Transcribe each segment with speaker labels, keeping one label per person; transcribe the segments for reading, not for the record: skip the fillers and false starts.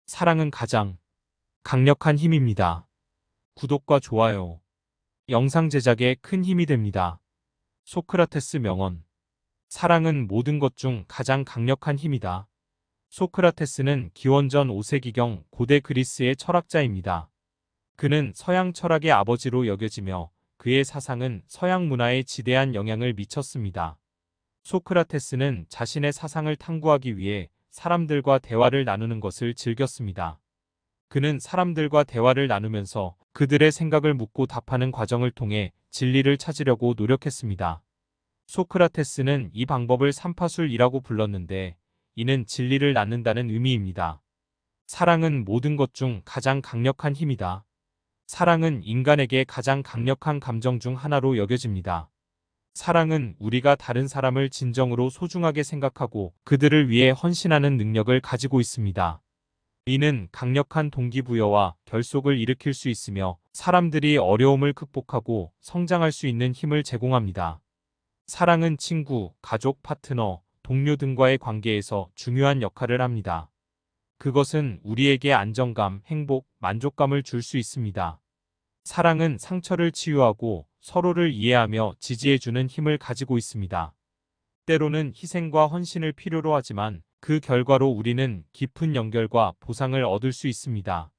Speaker 1: 사랑은 가장 강력한 힘입니다. 구독과 좋아요, 영상 제작에 큰 힘이 됩니다. 소크라테스 명언. 사랑은 모든 것 중 가장 강력한 힘이다. 소크라테스는 기원전 5세기경 고대 그리스의 철학자입니다. 그는 서양 철학의 아버지로 여겨지며 그의 사상은 서양 문화에 지대한 영향을 미쳤습니다. 소크라테스는 자신의 사상을 탐구하기 위해 사람들과 대화를 나누는 것을 즐겼습니다. 그는 사람들과 대화를 나누면서 그들의 생각을 묻고 답하는 과정을 통해 진리를 찾으려고 노력했습니다. 소크라테스는 이 방법을 삼파술이라고 불렀는데, 이는 진리를 낳는다는 의미입니다. 사랑은 모든 것 중 가장 강력한 힘이다. 사랑은 인간에게 가장 강력한 감정 중 하나로 여겨집니다. 사랑은 우리가 다른 사람을 진정으로 소중하게 생각하고 그들을 위해 헌신하는 능력을 가지고 있습니다. 이는 강력한 동기부여와 결속을 일으킬 수 있으며 사람들이 어려움을 극복하고 성장할 수 있는 힘을 제공합니다. 사랑은 친구, 가족, 파트너, 동료 등과의 관계에서 중요한 역할을 합니다. 그것은 우리에게 안정감, 행복, 만족감을 줄 수 있습니다. 사랑은 상처를 치유하고 서로를 이해하며 지지해주는 힘을 가지고 있습니다. 때로는 희생과 헌신을 필요로 하지만 그 결과로 우리는 깊은 연결과 보상을 얻을 수 있습니다.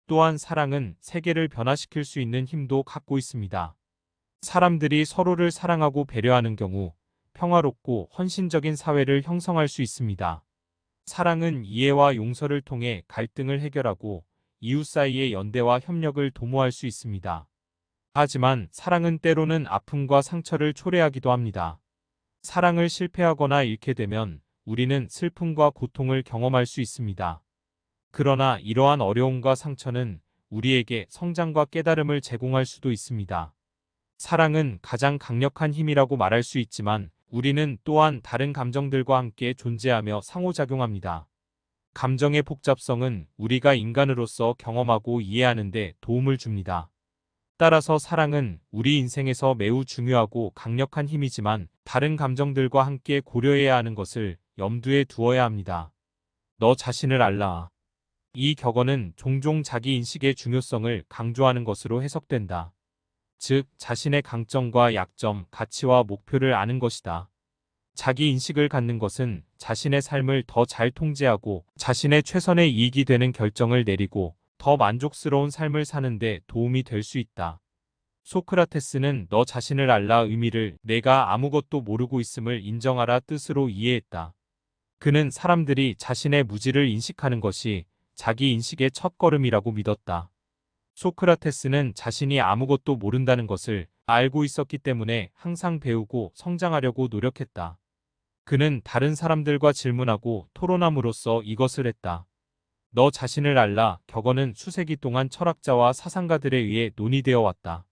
Speaker 1: 또한 사랑은 세계를 변화시킬 수 있는 힘도 갖고 있습니다. 사람들이 서로를 사랑하고 배려하는 경우 평화롭고 헌신적인 사회를 형성할 수 있습니다. 사랑은 이해와 용서를 통해 갈등을 해결하고 이웃 사이의 연대와 협력을 도모할 수 있습니다. 하지만 사랑은 때로는 아픔과 상처를 초래하기도 합니다. 사랑을 실패하거나 잃게 되면 우리는 슬픔과 고통을 경험할 수 있습니다. 그러나 이러한 어려움과 상처는 우리에게 성장과 깨달음을 제공할 수도 있습니다. 사랑은 가장 강력한 힘이라고 말할 수 있지만 우리는 또한 다른 감정들과 함께 존재하며 상호작용합니다. 감정의 복잡성은 우리가 인간으로서 경험하고 이해하는 데 도움을 줍니다. 따라서 사랑은 우리 인생에서 매우 중요하고 강력한 힘이지만 다른 감정들과 함께 고려해야 하는 것을 염두에 두어야 합니다. 너 자신을 알라. 이 격언은 종종 자기 인식의 중요성을 강조하는 것으로 해석된다. 즉, 자신의 강점과 약점, 가치와 목표를 아는 것이다. 자기 인식을 갖는 것은 자신의 삶을 더 잘 통제하고 자신의 최선의 이익이 되는 결정을 내리고 더 만족스러운 삶을 사는 데 도움이 될 수 있다. 소크라테스는 너 자신을 알라 의미를 내가 아무것도 모르고 있음을 인정하라 뜻으로 이해했다. 그는 사람들이 자신의 무지를 인식하는 것이 자기 인식의 첫걸음이라고 믿었다. 소크라테스는 자신이 아무것도 모른다는 것을 알고 있었기 때문에 항상 배우고 성장하려고 노력했다. 그는 다른 사람들과 질문하고 토론함으로써 이것을 했다. 너 자신을 알라 격언은 수세기 동안 철학자와 사상가들에 의해 논의되어 왔다.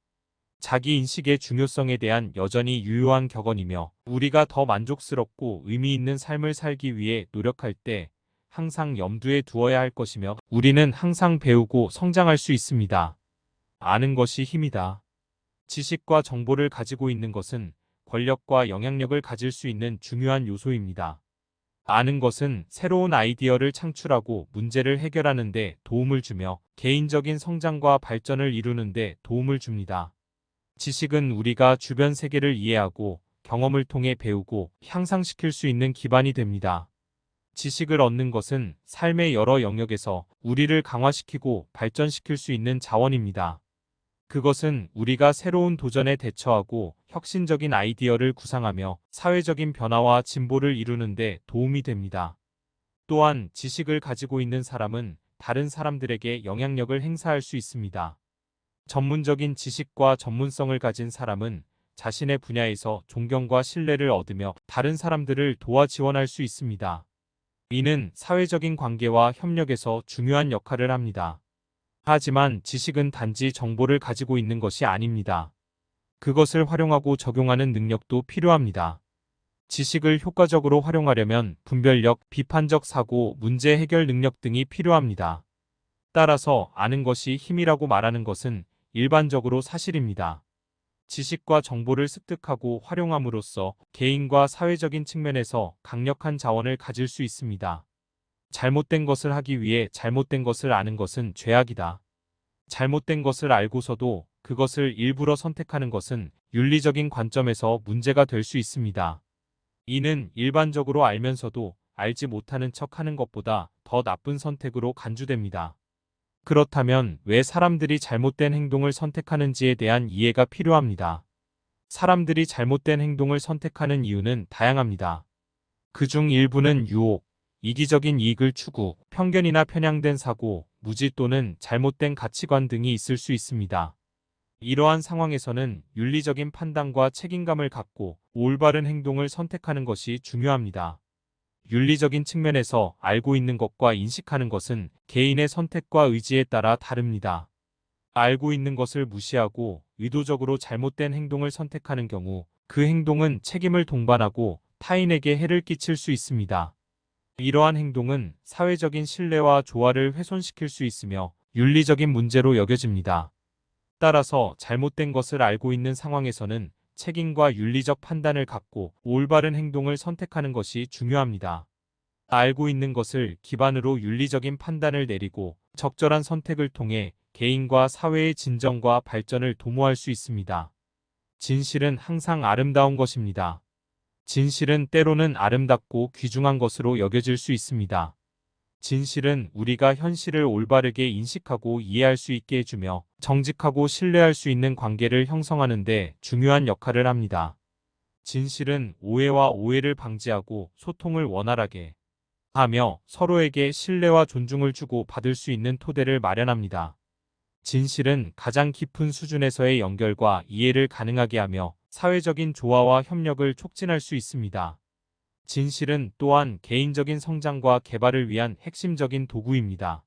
Speaker 1: 자기 인식의 중요성에 대한 여전히 유효한 격언이며 우리가 더 만족스럽고 의미 있는 삶을 살기 위해 노력할 때 항상 염두에 두어야 할 것이며 우리는 항상 배우고 성장할 수 있습니다. 아는 것이 힘이다. 지식과 정보를 가지고 있는 것은 권력과 영향력을 가질 수 있는 중요한 요소입니다. 아는 것은 새로운 아이디어를 창출하고 문제를 해결하는 데 도움을 주며 개인적인 성장과 발전을 이루는 데 도움을 줍니다. 지식은 우리가 주변 세계를 이해하고 경험을 통해 배우고 향상시킬 수 있는 기반이 됩니다. 지식을 얻는 것은 삶의 여러 영역에서 우리를 강화시키고 발전시킬 수 있는 자원입니다. 그것은 우리가 새로운 도전에 대처하고 혁신적인 아이디어를 구상하며 사회적인 변화와 진보를 이루는 데 도움이 됩니다. 또한 지식을 가지고 있는 사람은 다른 사람들에게 영향력을 행사할 수 있습니다. 전문적인 지식과 전문성을 가진 사람은 자신의 분야에서 존경과 신뢰를 얻으며 다른 사람들을 도와 지원할 수 있습니다. 이는 사회적인 관계와 협력에서 중요한 역할을 합니다. 하지만 지식은 단지 정보를 가지고 있는 것이 아닙니다. 그것을 활용하고 적용하는 능력도 필요합니다. 지식을 효과적으로 활용하려면 분별력, 비판적 사고, 문제 해결 능력 등이 필요합니다. 따라서 아는 것이 힘이라고 말하는 것은 일반적으로 사실입니다. 지식과 정보를 습득하고 활용함으로써 개인과 사회적인 측면에서 강력한 자원을 가질 수 있습니다. 잘못된 것을 하기 위해 잘못된 것을 아는 것은 죄악이다. 잘못된 것을 알고서도 그것을 일부러 선택하는 것은 윤리적인 관점에서 문제가 될 수 있습니다. 이는 일반적으로 알면서도 알지 못하는 척 하는 것보다 더 나쁜 선택으로 간주됩니다. 그렇다면 왜 사람들이 잘못된 행동을 선택하는지에 대한 이해가 필요합니다. 사람들이 잘못된 행동을 선택하는 이유는 다양합니다. 그중 일부는 유혹, 이기적인 이익을 추구, 편견이나 편향된 사고, 무지 또는 잘못된 가치관 등이 있을 수 있습니다. 이러한 상황에서는 윤리적인 판단과 책임감을 갖고 올바른 행동을 선택하는 것이 중요합니다. 윤리적인 측면에서 알고 있는 것과 인식하는 것은 개인의 선택과 의지에 따라 다릅니다. 알고 있는 것을 무시하고 의도적으로 잘못된 행동을 선택하는 경우 그 행동은 책임을 동반하고 타인에게 해를 끼칠 수 있습니다. 이러한 행동은 사회적인 신뢰와 조화를 훼손시킬 수 있으며 윤리적인 문제로 여겨집니다. 따라서 잘못된 것을 알고 있는 상황에서는 책임과 윤리적 판단을 갖고 올바른 행동을 선택하는 것이 중요합니다. 알고 있는 것을 기반으로 윤리적인 판단을 내리고 적절한 선택을 통해 개인과 사회의 진정과 발전을 도모할 수 있습니다. 진실은 항상 아름다운 것입니다. 진실은 때로는 아름답고 귀중한 것으로 여겨질 수 있습니다. 진실은 우리가 현실을 올바르게 인식하고 이해할 수 있게 해주며 정직하고 신뢰할 수 있는 관계를 형성하는 데 중요한 역할을 합니다. 진실은 오해와 오해를 방지하고 소통을 원활하게 하며 서로에게 신뢰와 존중을 주고 받을 수 있는 토대를 마련합니다. 진실은 가장 깊은 수준에서의 연결과 이해를 가능하게 하며 사회적인 조화와 협력을 촉진할 수 있습니다. 진실은 또한 개인적인 성장과 개발을 위한 핵심적인 도구입니다.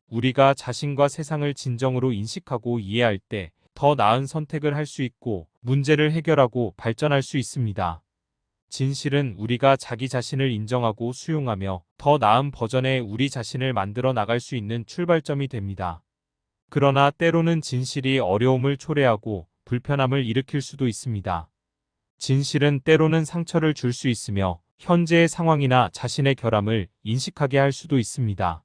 Speaker 1: 우리가 자신과 세상을 진정으로 인식하고 이해할 때 더 나은 선택을 할 수 있고 문제를 해결하고 발전할 수 있습니다. 진실은 우리가 자기 자신을 인정하고 수용하며 더 나은 버전의 우리 자신을 만들어 나갈 수 있는 출발점이 됩니다. 그러나 때로는 진실이 어려움을 초래하고 불편함을 일으킬 수도 있습니다. 진실은 때로는 상처를 줄 수 있으며 현재의 상황이나 자신의 결함을 인식하게 할 수도 있습니다.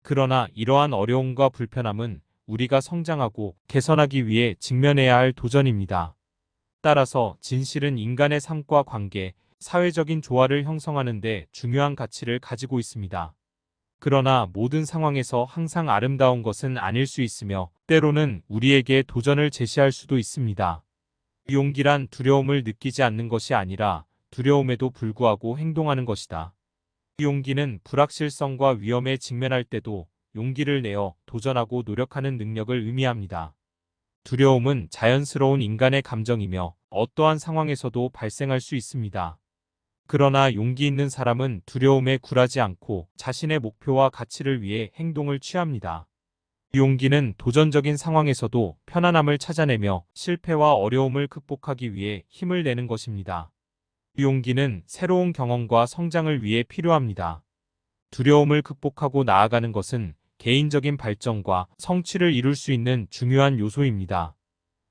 Speaker 1: 그러나 이러한 어려움과 불편함은 우리가 성장하고 개선하기 위해 직면해야 할 도전입니다. 따라서 진실은 인간의 삶과 관계, 사회적인 조화를 형성하는 데 중요한 가치를 가지고 있습니다. 그러나 모든 상황에서 항상 아름다운 것은 아닐 수 있으며 때로는 우리에게 도전을 제시할 수도 있습니다. 용기란 두려움을 느끼지 않는 것이 아니라 두려움에도 불구하고 행동하는 것이다. 용기는 불확실성과 위험에 직면할 때도 용기를 내어 도전하고 노력하는 능력을 의미합니다. 두려움은 자연스러운 인간의 감정이며 어떠한 상황에서도 발생할 수 있습니다. 그러나 용기 있는 사람은 두려움에 굴하지 않고 자신의 목표와 가치를 위해 행동을 취합니다. 용기는 도전적인 상황에서도 편안함을 찾아내며 실패와 어려움을 극복하기 위해 힘을 내는 것입니다. 용기는 새로운 경험과 성장을 위해 필요합니다. 두려움을 극복하고 나아가는 것은 개인적인 발전과 성취를 이룰 수 있는 중요한 요소입니다.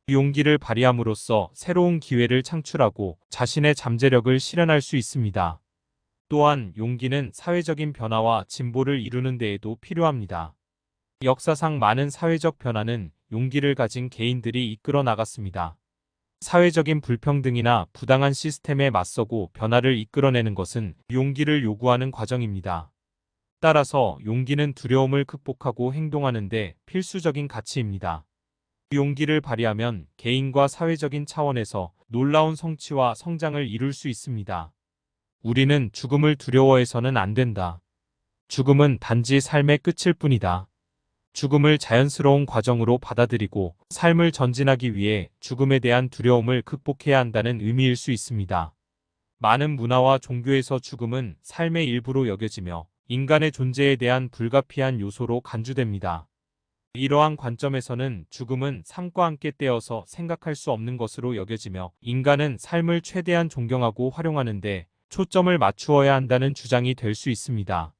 Speaker 1: 용기를 발휘함으로써 새로운 기회를 창출하고 자신의 잠재력을 실현할 수 있습니다. 또한 용기는 사회적인 변화와 진보를 이루는 데에도 필요합니다. 역사상 많은 사회적 변화는 용기를 가진 개인들이 이끌어 나갔습니다. 사회적인 불평등이나 부당한 시스템에 맞서고 변화를 이끌어내는 것은 용기를 요구하는 과정입니다. 따라서 용기는 두려움을 극복하고 행동하는 데 필수적인 가치입니다. 용기를 발휘하면 개인과 사회적인 차원에서 놀라운 성취와 성장을 이룰 수 있습니다. 우리는 죽음을 두려워해서는 안 된다. 죽음은 단지 삶의 끝일 뿐이다. 죽음을 자연스러운 과정으로 받아들이고 삶을 전진하기 위해 죽음에 대한 두려움을 극복해야 한다는 의미일 수 있습니다. 많은 문화와 종교에서 죽음은 삶의 일부로 여겨지며 인간의 존재에 대한 불가피한 요소로 간주됩니다. 이러한 관점에서는 죽음은 삶과 함께 떼어서 생각할 수 없는 것으로 여겨지며 인간은 삶을 최대한 존경하고 활용하는데 초점을 맞추어야 한다는 주장이 될 수 있습니다.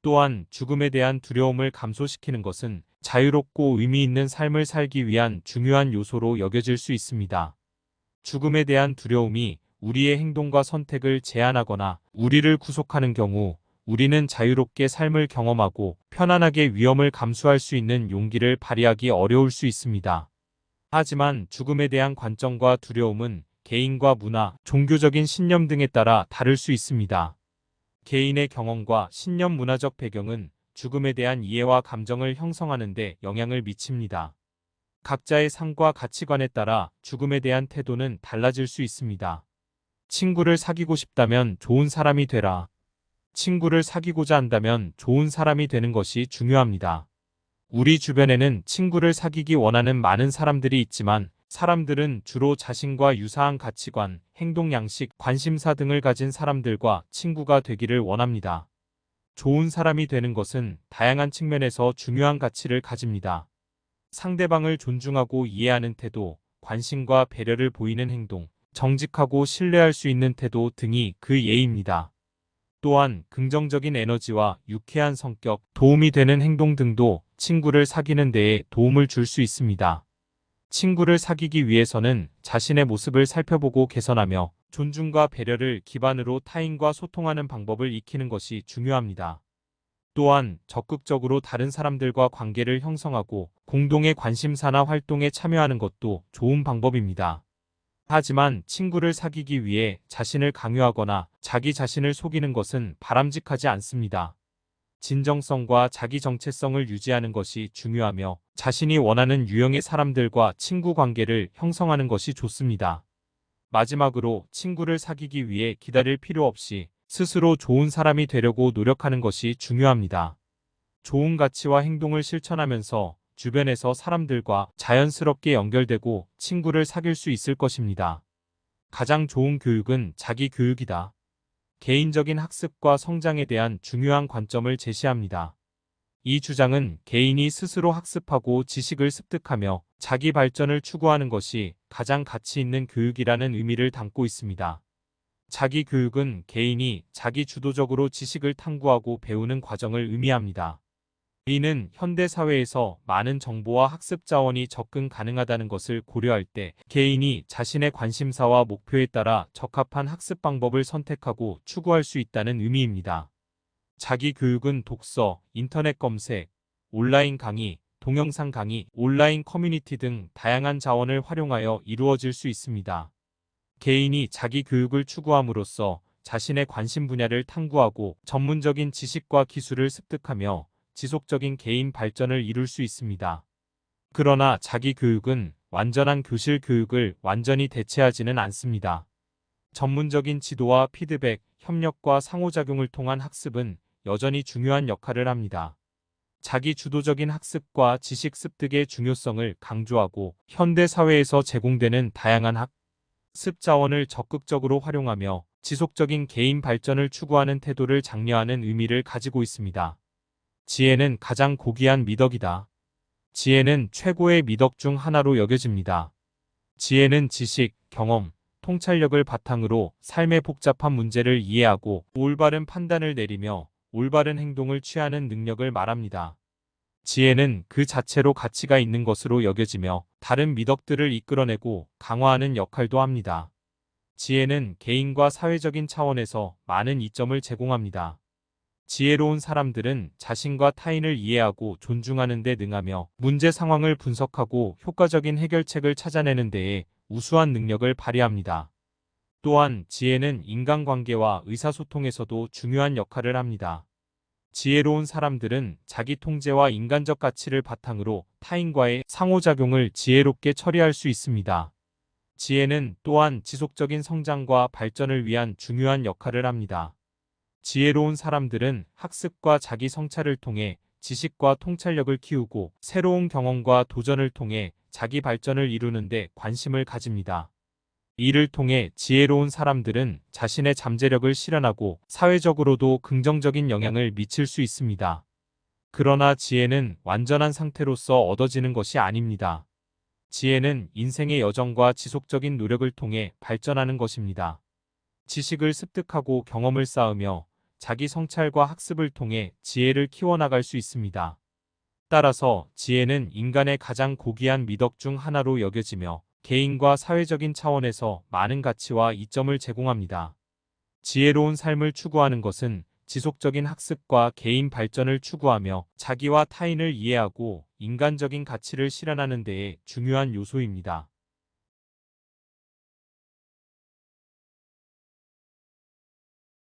Speaker 1: 또한 죽음에 대한 두려움을 감소시키는 것은 자유롭고 의미 있는 삶을 살기 위한 중요한 요소로 여겨질 수 있습니다. 죽음에 대한 두려움이 우리의 행동과 선택을 제한하거나 우리를 구속하는 경우 우리는 자유롭게 삶을 경험하고 편안하게 위험을 감수할 수 있는 용기를 발휘하기 어려울 수 있습니다. 하지만 죽음에 대한 관점과 두려움은 개인과 문화, 종교적인 신념 등에 따라 다를 수 있습니다. 개인의 경험과 신념 문화적 배경은 죽음에 대한 이해와 감정을 형성하는 데 영향을 미칩니다. 각자의 삶과 가치관에 따라 죽음에 대한 태도는 달라질 수 있습니다. 친구를 사귀고 싶다면 좋은 사람이 되라. 친구를 사귀고자 한다면 좋은 사람이 되는 것이 중요합니다. 우리 주변에는 친구를 사귀기 원하는 많은 사람들이 있지만 사람들은 주로 자신과 유사한 가치관, 행동 양식, 관심사 등을 가진 사람들과 친구가 되기를 원합니다. 좋은 사람이 되는 것은 다양한 측면에서 중요한 가치를 가집니다. 상대방을 존중하고 이해하는 태도, 관심과 배려를 보이는 행동, 정직하고 신뢰할 수 있는 태도 등이 그 예입니다. 또한 긍정적인 에너지와 유쾌한 성격, 도움이 되는 행동 등도 친구를 사귀는 데에 도움을 줄 수 있습니다. 친구를 사귀기 위해서는 자신의 모습을 살펴보고 개선하며 존중과 배려를 기반으로 타인과 소통하는 방법을 익히는 것이 중요합니다. 또한 적극적으로 다른 사람들과 관계를 형성하고 공동의 관심사나 활동에 참여하는 것도 좋은 방법입니다. 하지만 친구를 사귀기 위해 자신을 강요하거나 자기 자신을 속이는 것은 바람직하지 않습니다. 진정성과 자기 정체성을 유지하는 것이 중요하며 자신이 원하는 유형의 사람들과 친구 관계를 형성하는 것이 좋습니다. 마지막으로 친구를 사귀기 위해 기다릴 필요 없이 스스로 좋은 사람이 되려고 노력하는 것이 중요합니다. 좋은 가치와 행동을 실천하면서 주변에서 사람들과 자연스럽게 연결되고 친구를 사귈 수 있을 것입니다. 가장 좋은 교육은 자기 교육이다. 개인적인 학습과 성장에 대한 중요한 관점을 제시합니다. 이 주장은 개인이 스스로 학습하고 지식을 습득하며 자기 발전을 추구하는 것이 가장 가치 있는 교육이라는 의미를 담고 있습니다. 자기 교육은 개인이 자기 주도적으로 지식을 탐구하고 배우는 과정을 의미합니다. 이는 현대 사회에서 많은 정보와 학습 자원이 접근 가능하다는 것을 고려할 때 개인이 자신의 관심사와 목표에 따라 적합한 학습 방법을 선택하고 추구할 수 있다는 의미입니다. 자기 교육은 독서, 인터넷 검색, 온라인 강의, 동영상 강의, 온라인 커뮤니티 등 다양한 자원을 활용하여 이루어질 수 있습니다. 개인이 자기 교육을 추구함으로써 자신의 관심 분야를 탐구하고 전문적인 지식과 기술을 습득하며 지속적인 개인 발전을 이룰 수 있습니다. 그러나 자기 교육은 완전한 교실 교육을 완전히 대체하지는 않습니다. 전문적인 지도와 피드백, 협력과 상호작용을 통한 학습은 여전히 중요한 역할을 합니다. 자기 주도적인 학습과 지식 습득의 중요성을 강조하고 현대 사회에서 제공되는 다양한 학습 자원을 적극적으로 활용하며 지속적인 개인 발전을 추구하는 태도를 장려하는 의미를 가지고 있습니다. 지혜는 가장 고귀한 미덕이다. 지혜는 최고의 미덕 중 하나로 여겨집니다. 지혜는 지식, 경험, 통찰력을 바탕으로 삶의 복잡한 문제를 이해하고 올바른 판단을 내리며 올바른 행동을 취하는 능력을 말합니다. 지혜는 그 자체로 가치가 있는 것으로 여겨지며 다른 미덕들을 이끌어내고 강화하는 역할도 합니다. 지혜는 개인과 사회적인 차원에서 많은 이점을 제공합니다. 지혜로운 사람들은 자신과 타인을 이해하고 존중하는 데 능하며 문제 상황을 분석하고 효과적인 해결책을 찾아내는 데에 우수한 능력을 발휘합니다. 또한 지혜는 인간관계와 의사소통에서도 중요한 역할을 합니다. 지혜로운 사람들은 자기 통제와 인간적 가치를 바탕으로 타인과의 상호작용을 지혜롭게 처리할 수 있습니다. 지혜는 또한 지속적인 성장과 발전을 위한 중요한 역할을 합니다. 지혜로운 사람들은 학습과 자기 성찰을 통해 지식과 통찰력을 키우고 새로운 경험과 도전을 통해 자기 발전을 이루는 데 관심을 가집니다. 이를 통해 지혜로운 사람들은 자신의 잠재력을 실현하고 사회적으로도 긍정적인 영향을 미칠 수 있습니다. 그러나 지혜는 완전한 상태로서 얻어지는 것이 아닙니다. 지혜는 인생의 여정과 지속적인 노력을 통해 발전하는 것입니다. 지식을 습득하고 경험을 쌓으며 자기 성찰과 학습을 통해 지혜를 키워나갈 수 있습니다. 따라서 지혜는 인간의 가장 고귀한 미덕 중 하나로 여겨지며 개인과 사회적인 차원에서 많은 가치와 이점을 제공합니다. 지혜로운 삶을 추구하는 것은 지속적인 학습과 개인 발전을 추구하며 자기와 타인을 이해하고 인간적인 가치를 실현하는 데에 중요한 요소입니다.